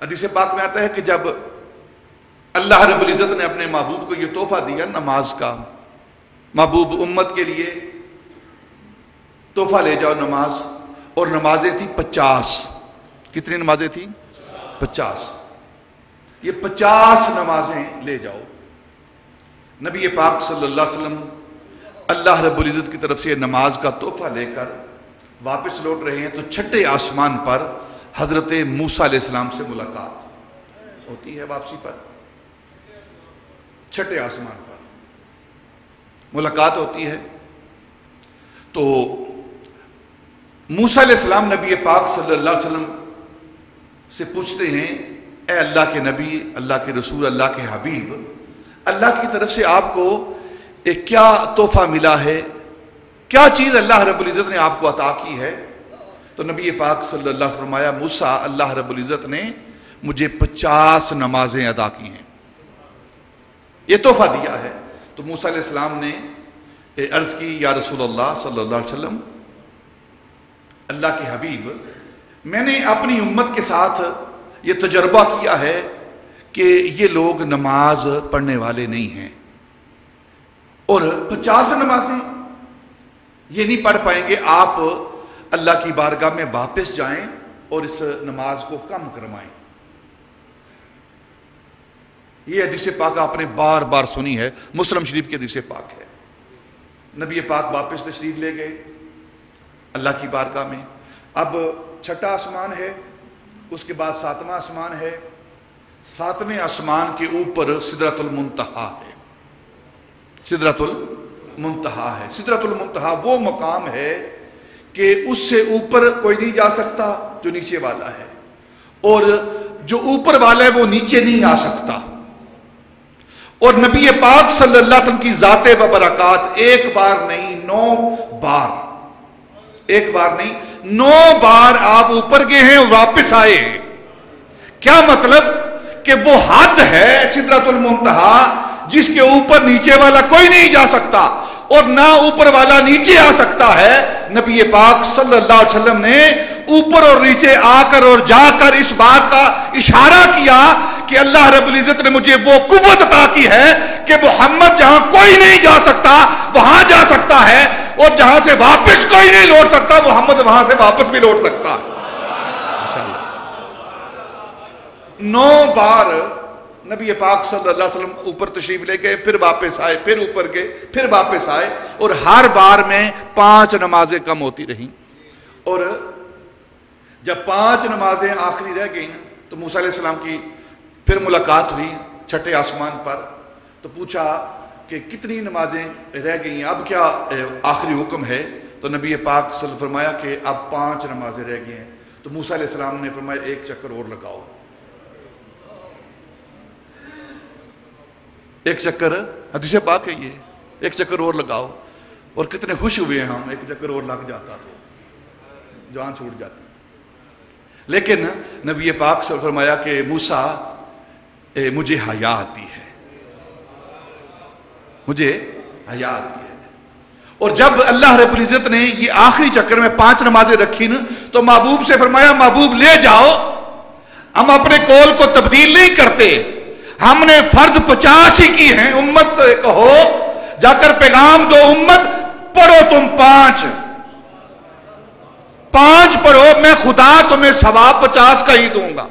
حدیث پاک میں آتا ہے کہ جب اللہ رب العزت نے اپنے محبوب کو یہ تحفہ دیا نماز کا، محبوب امت کے لیے تحفہ لے جاؤ نماز، اور نمازیں تھیں 50. کتنی نمازیں تھیں؟ 50. یہ 50 نمازیں لے جاؤ. نبی پاک صلی اللہ علیہ وسلم اللہ رب العزت کی طرف سے یہ نماز کا تحفہ لے کر واپس لوٹ رہے ہیں تو چھٹے آسمان پر حضرت موسیٰ علیہ السلام سے ملاقات ہوتی ہے. واپسی پر چھٹے آسمان پر ملاقات ہوتی ہے تو موسیٰ علیہ السلام نبی پاک صلی اللہ علیہ وسلم سے پوچھتے ہیں، اے اللہ کے نبی، اللہ کے رسول، اللہ کے حبیب، اللہ کی طرف سے آپ کو ایک کیا تحفہ ملا ہے، کیا چیز اللہ رب العزت نے آپ کو عطا کی ہے؟ تو نبی پاک صلی اللہ علیہ وسلم فرمایا، موسیٰ، اللہ رب العزت نے مجھے 50 نمازیں ادا کی ہیں، یہ تحفہ دیا ہے. تو موسیٰ علیہ السلام نے عرض کی، یا رسول اللہ صلی اللہ علیہ وسلم، اللہ کے حبیب، میں نے اپنی امت کے ساتھ یہ تجربہ کیا ہے کہ یہ لوگ نماز پڑھنے والے نہیں ہیں، اور 50 نمازیں یہ نہیں پڑھ پائیں گے. آپ اللہ کی بارگاہ میں واپس جائیں اور اس نماز کو کم کروائیں. یہ حدیث پاک آپ نے بار بار سنی ہے، مسلم شریف کی حدیث پاک ہے. نبی پاک واپس تشریف لے گئے اللہ کی بارگاہ میں. اب چھٹا آسمان ہے، اس کے بعد 7واں آسمان ہے. 7ویں آسمان کے اوپر سدرۃ المنتہا ہے. سدرۃ المنتہا ہے. سدرۃ المنتہا وہ مقام ہے کہ اس سے اوپر کوئی نہیں جا سکتا جو نیچے والا ہے، اور جو اوپر والا ہے وہ نیچے نہیں آ سکتا. اور نبی پاک صلی اللہ علیہ وسلم کی ذات و برکات ایک بار نہیں 9 بار، ایک بار نہیں 9 بار آپ اوپر گئے ہیں اور واپس آئے ہیں. کیا مطلب؟ کہ وہ حد ہے سدرۃ المنتہا جس کے اوپر نیچے والا کوئی نہیں جا سکتا، اور نہ اوپر والا نیچے آ سکتا ہے. نبی پاک صلی اللہ علیہ وسلم نے اوپر اور نیچے آ کر اور جا کر اس بات کا اشارہ کیا کہ اللہ رب العزت نے مجھے وہ قوت عطا کی ہے کہ محمد جہاں کوئی نہیں جا سکتا وہاں جا سکتا ہے، اور جہاں سے واپس کوئی نہیں لوٹ سکتا محمد وہاں سے واپس بھی لوٹ سکتا ہے. 9 بار نبی پاک صلی اللہ علیہ وسلم اوپر تشریف لے گئے، پھر واپس آئے، پھر اوپر گئے، پھر واپس آئے، اور ہر بار میں 5 نمازیں کم ہوتی رہیں. اور جب 5 نمازیں آخری رہ گئیں تو موسیٰ علیہ السلام کی پھر ملاقات ہوئی چھٹے آسمان پر. تو پوچھا کہ کتنی نمازیں رہ گئی ہیں، اب کیا آخری حکم ہے؟ تو نبی پاک صلی اللہ علیہ وسلم فرمایا کہ اب 5 نمازیں رہ گئی ہیں. تو موسیٰ علیہ السلام نے فرمایا ایک چکر اور لگاؤ. ایک چکر، حدیث پاک ہے یہ، ایک چکر اور لگاؤ. اور کتنے خوش ہوئے ہیں ہم، ایک چکر اور لگ جاتا تو جان چھوٹ جاتی. لیکن نبی پاک سے فرمایا کہ موسیٰ مجھے حیا آتی ہے، مجھے حیا آتی ہے. اور جب اللہ رب العزت نے یہ آخری چکر میں 5 نمازیں رکھی نا تو محبوب سے فرمایا، محبوب لے جاؤ، ہم اپنے قول کو تبدیل نہیں کرتے، ہم نے فرض 50 ہی کی ہیں. امت سے کہو جا کر پیغام دو، امت پڑھو تم 5 پڑھو، میں خدا تمہیں ثواب 50 کا ہی دوں گا.